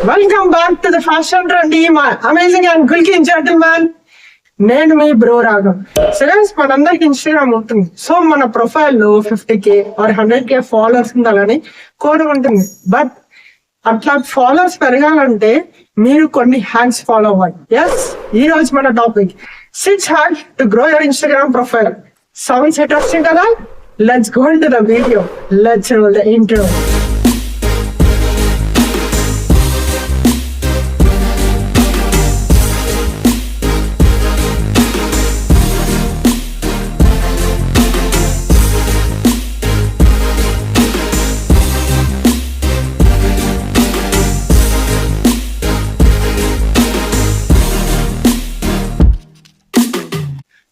Welcome back to the fashion trend amazing and good looking gentlemen. నేను మీ bro Ragam. So guys, మనందరికి Instagram ఉంటుంది. So మన ప్రొఫైల్ లో 50K ఆర్ 100K ఫాలోవర్స్ ఉండాలని కోరుకుంటుంది. బట్ అట్లా ఫాలోవర్స్ పెరగాలంటే మీరు కొన్ని హ్యాక్స్ ఫాలో అవ్వాలి. ఎస్, ఈ రోజు మన topic 6 hacks to grow your Instagram profile. Sounds interesting కదా? Let's go into the video. Let's roll the intro.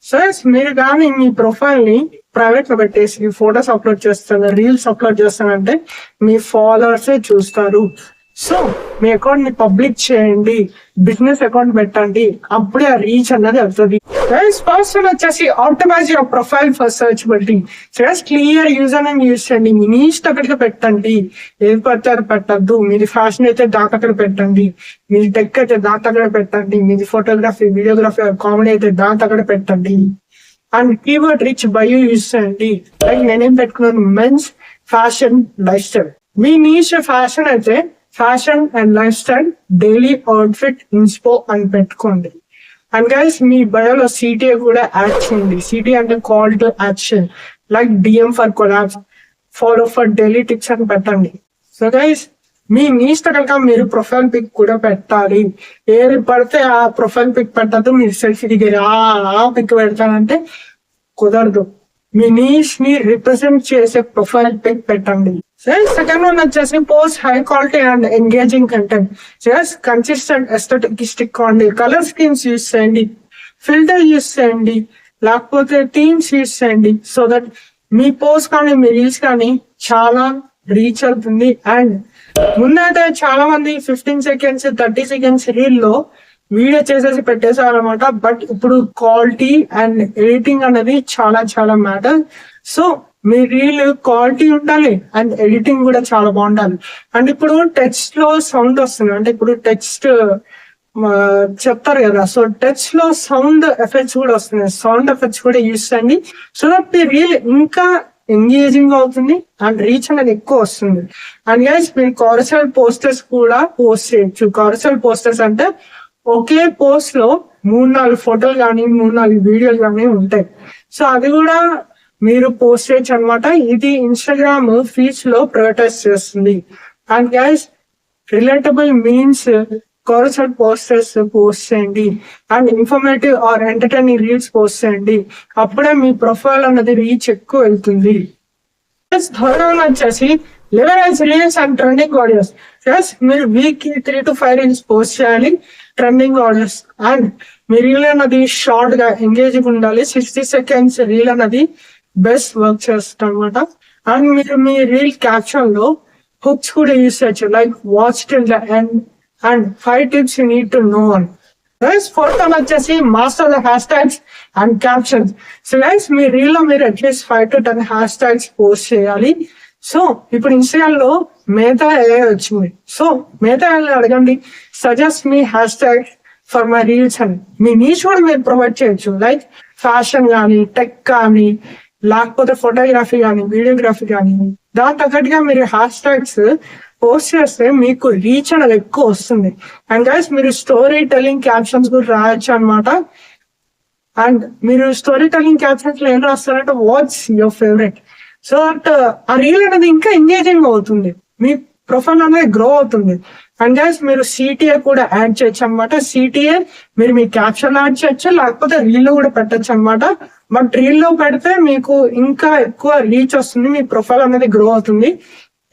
So మీరు కానీ మీ ప్రొఫైల్ ని ప్రైవేట్ లో పెట్టేసి ఫొటోస్ అప్లోడ్ చేస్తారు, రీల్స్ అప్లోడ్ చేస్తానంటే మీ ఫాలోవర్సే చూస్తారు. సో మీ అకౌంట్ ని పబ్లిక్ చేయండి, బిజినెస్ అకౌంట్ పెట్టండి, అప్పుడే ఆ రీచ్ అన్నది అవుతుంది. ఫస్ట్ వచ్చేసి optimise your profile for searchability. Clear user name use చేయండి, మీ నీష్ అక్కడికి పెట్టండి, ఏది పడితే అది పెట్టద్దు. మీది ఫ్యాషన్ అయితే దాకా అక్కడ పెట్టండి, మీది టెక్ అయితే దాకా అక్కడ పెట్టండి, మీది ఫోటోగ్రఫీ, వీడియోగ్రఫీ, కామెడీ అయితే దాకా అక్కడ పెట్టండి. And keyword rich bio use చేయండి. లైక్ నేనేం పెట్టుకున్నాను, మెన్స్ ఫ్యాషన్ లైఫ్ స్టైల్. మీ నీష్ ఫ్యాషన్ అయితే fashion and lifestyle, daily outfit, inspo అని పెట్టుకోండి. అండ్ గైస్, మీ బయోలో సిటిఏ కూడా యాడ్ చేయండి. సిటిఏ అంటే call to action, like DM for collapse, follow for daily tips అని పెట్టండి. సో గైస్, మీ నీస్ కనుక మీరు ప్రొఫైల్ పిక్ కూడా పెట్టాలి. ఏది పడితే ఆ ప్రొఫైల్ పిక్ పెట్టద్దు. మీరు సెల్ఫీ దిగారు ఆ పిక్ పెడతానంటే కుదరదు. మీ నీస్ ని రిప్రజెంట్ చేసే ప్రొఫైల్ పిక్ పెట్టండి. సెకండ్ వన్ వచ్చేసి post high quality and engaging content. Consistent aesthetic stick అండి. కలర్ స్కీమ్స్ యూజ్ చేయండి, ఫిల్టర్ యూజ్ చేయండి, లేకపోతే థీమ్స్ యూజ్ చేయండి. సో దట్ మీ పోస్ట్ కానీ మీ రీల్స్ కానీ చాలా రీచ్ అవుతుంది. అండ్ ముందైతే చాలా మంది 15 సెకండ్స్ 30 సెకండ్స్ రీల్ లో వీడియో చేసేసి పెట్టేసారు అనమాట. బట్ ఇప్పుడు క్వాలిటీ అండ్ ఎడిటింగ్ అనేది చాలా చాలా మ్యాటర్. సో మీ రీల్ క్వాలిటీ ఉండాలి అండ్ ఎడిటింగ్ కూడా చాలా బాగుండాలి. అండ్ ఇప్పుడు టెక్స్ట్ లో సౌండ్ వస్తుంది, అంటే ఇప్పుడు టెక్స్ట్ చెప్తారు కదా, సో టెక్స్ట్ లో సౌండ్ ఎఫెక్ట్స్ కూడా వస్తున్నాయి. సౌండ్ ఎఫెక్ట్స్ కూడా యూజ్ చేయండి. సో దట్ మీ రీల్ ఇంకా ఎంగేజింగ్ అవుతుంది అండ్ రీచ్ అనేది ఎక్కువ వస్తుంది. అండ్ గైస్, మీరు కారసల్ పోస్టర్స్ కూడా పోస్ట్ చేయొచ్చు. కారసల్ పోస్టర్స్ అంటే ఒకే పోస్ట్ లో 3-4 ఫోటోలు కానీ 3-4 వీడియోలు కానీ ఉంటాయి. సో అది కూడా మీరు పోస్ట్ చేయొచ్చు అనమాట. ఇది ఇన్స్టాగ్రామ్ ఫీడ్స్ లో ప్రొటెస్ట్ చేస్తుంది. And guys, relatable means carousel posters post చేయండి. And informative or entertaining reels post చేయండి. అప్పుడే మీ ప్రొఫైల్ అన్నది రీచ్ ఎక్కువ వెళ్తుంది. థర్డ్ వన్ వచ్చేసి leverage reels and trending audios. మీరు వీక్ 3 to 5 రీల్స్ పోస్ట్ చేయాలి, ట్రెండింగ్ ఆడియోస్. అండ్ మీ రీల్ అన్నది షార్ట్ గా ఎంగేజింగ్ ఉండాలి. 60 సెకండ్స్ రీల్ అన్నది బెస్ట్ వర్క్ చేస్తుంది అనమాట. అండ్ మీరు మీ రీల్ క్యాప్షన్ లో హుక్స్ కూడా యూస్ చేయొచ్చు, like watch till the end and 5 tips you need to know on. Fourth one వచ్చేసి master the hashtags and captions. So guys, మీ రీల్ లో మీరు at least 5 to 10 hashtags post చేయాలి. So ఇప్పుడు Instagram లో Meta AI వచ్చింది. So Meta AI అడగండి, suggest me hashtag for my reels అని. మీ నీచ్ కూడా మీరు ప్రొవైడ్ చేయొచ్చు, లైక్ ఫ్యాషన్ కానీ, టెక్ కానీ, లేకపోతే ఫోటోగ్రఫీ కానీ, వీడియోగ్రఫీ కానీ. దాని తగ్గట్టుగా మీరు హ్యాష్ ట్యాగ్స్ పోస్ట్ చేస్తే మీకు రీచ్ అనేది ఎక్కువ వస్తుంది. అండ్ గైస్, మీరు స్టోరీ టెల్లింగ్ క్యాప్షన్స్ కూడా రాయొచ్చు అనమాట. అండ్ మీరు స్టోరీ టెల్లింగ్ క్యాప్షన్స్ లో ఏం రాస్తారంటే what's your favourite. So that ఆ రీల్ అనేది ఇంకా ఎంగేజింగ్ అవుతుంది, మీ ప్రొఫైల్ అనేది గ్రో అవుతుంది. అండ్ గైస్, మీరు సిటిఏ కూడా యాడ్ చేయొచ్చు అనమాట. సిటిఏ మీరు మీ క్యాప్షన్ యాడ్ చేయొచ్చు, లేకపోతే రీల్ లో కూడా పెట్టచ్చు అనమాట. బట్ రీల్ లో పెడితే మీకు ఇంకా ఎక్కువ రీచ్ వస్తుంది, మీ ప్రొఫైల్ అనేది గ్రో అవుతుంది.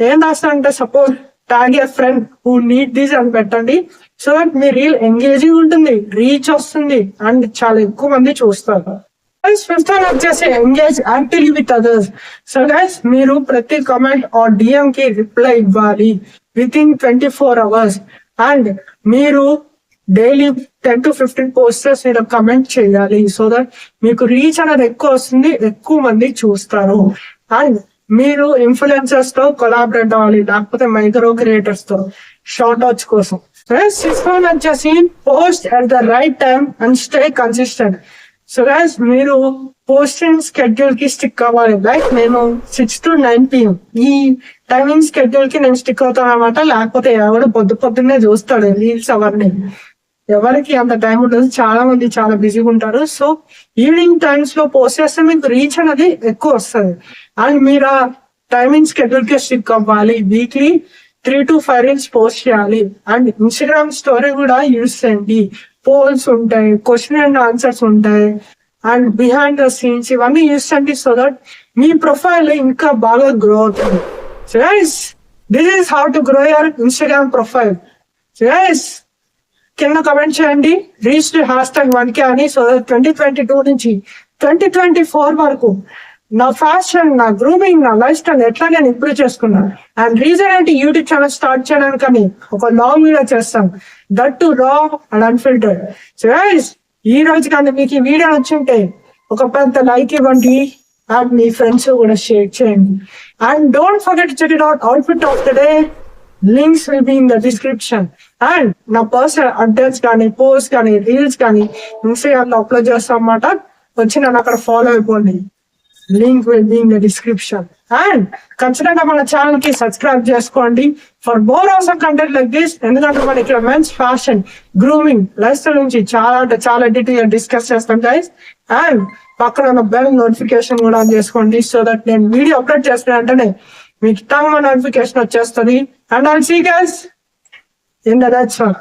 ఏం రాస్తారంటే suppose tag a friend who need this అని పెట్టండి. సో దట్ మీ రీల్ ఎంగేజింగ్ ఉంటుంది, రీచ్ వస్తుంది అండ్ చాలా ఎక్కువ మంది చూస్తారు. ఫిఫ్త్ వన్ వచ్చేసి engage actively with others. So guys, మీరు ప్రతి కమెంట్ ఆర్ డిఎం కి రిప్లై ఇవ్వాలి విత్ ఇన్ 24 hours. అండ్ మీరు డైలీ 10 to 15 పోస్టర్స్ మీరు కమెంట్ చేయాలి. సో దట్ మీకు రీచ్ అనేది ఎక్కువ వస్తుంది, ఎక్కువ మంది చూస్తారు. అండ్ మీరు ఇన్ఫ్లుయెన్సర్స్ తో కొలాబరేట్ అవ్వాలి, లేకపోతే మైక్రో క్రియేటర్స్ తో షార్ట్ అవుట్స్ కోసం. Guys, సిక్స్త్ వన్ వచ్చేసి post at the right time and stay consistent. So guys మీరు పోస్టింగ్ స్కెడ్యూల్ కి స్టిక్ అవ్వాలి. లైక్ నేను 6 to 9 PM ఈ టైమింగ్ స్కెడ్యూల్ కి నేను స్టిక్ అవుతాను అనమాట. లేకపోతే ఎవడు పొద్దున్నే చూస్తాడు రీల్స్ అవన్నీ. ఎవరికి అంత టైం ఉండదు, చాలా మంది చాలా బిజీగా ఉంటారు. సో ఈవినింగ్ టైమ్స్ లో పోస్ట్ చేస్తే మీకు రీచ్ అనేది ఎక్కువ వస్తుంది. అండ్ మీరు ఆ టైమింగ్ స్కెడ్యూల్ కి స్టిక్ అవ్వాలి. వీక్లీ 3 to 5 రీల్స్ పోస్ట్ చేయాలి. అండ్ ఇన్స్టాగ్రామ్ స్టోరీ కూడా యూజ్ చేయండి. పోల్స్ ఉంటాయి, క్వశ్చన్ అండ్ ఆన్సర్స్ ఉంటాయి, అండ్ బిహైండ్ ద సీన్స్ ఇవన్నీ యూజ్ చేయండి. సో దట్ మీ ప్రొఫైల్ ఇంకా బాగా గ్రో అవుతుంది. So guys, this is how to grow your Instagram profile. So guys, కింద కమెంట్ చేయండి రీచ్ #1K అని. సో 2022 నుంచి 2024 వరకు నా ఫ్యాషన్, నా గ్రూమింగ్, నా లైఫ్ స్టైల్ ఎట్లా నేను ఇంప్రూవ్ చేసుకున్నాను. అండ్ రీజన్ ఏంటి యూట్యూబ్ ఛానల్ స్టార్ట్ చేయడానికి ఒక లాంగ్ వీడియో చేస్తాం, దట్ టు రా అండ్ అన్ఫిల్టర్డ్. సో గైస్, ఈ రోజు కానీ మీకు ఈ వీడియో నచ్చుంటే ఒక పెద్ద లైక్ ఇవ్వండి అండ్ మీ ఫ్రెండ్స్ కూడా షేర్ చేయండి. And don't forget to check it out outfit of the day. Links will be in the description. And నా పర్సనల్ అప్డేట్స్ కానీ, పోస్ట్ కానీ, రీల్స్ కానీ ఇన్స్టాగ్రామ్ లో అప్లోడ్ చేస్తాం అన్నమాట. వచ్చి నన్ను అక్కడ ఫాలో అయిపోండి. Link will be in the description. And ఖచ్చితంగా మన ఛానల్ కి సబ్స్క్రైబ్ చేసుకోండి for more awesome content like this. ఎందుకంటే మన ఇక్కడ men's fashion, grooming, lifestyle నుంచి చాలా అంటే చాలా డీటెయిల్ డిస్కస్ చేస్తాం గైస్. అండ్ పక్కన ఉన్న బెల్ నోటిఫికేషన్ కూడా ఆన్ చేసుకోండి. సో దట్ నేను వీడియో అప్లోడ్ చేసిన వెంటనే మీకు టైం నోటిఫికేషన్ వచ్చేస్తుంది. And I'll see guys in the next one.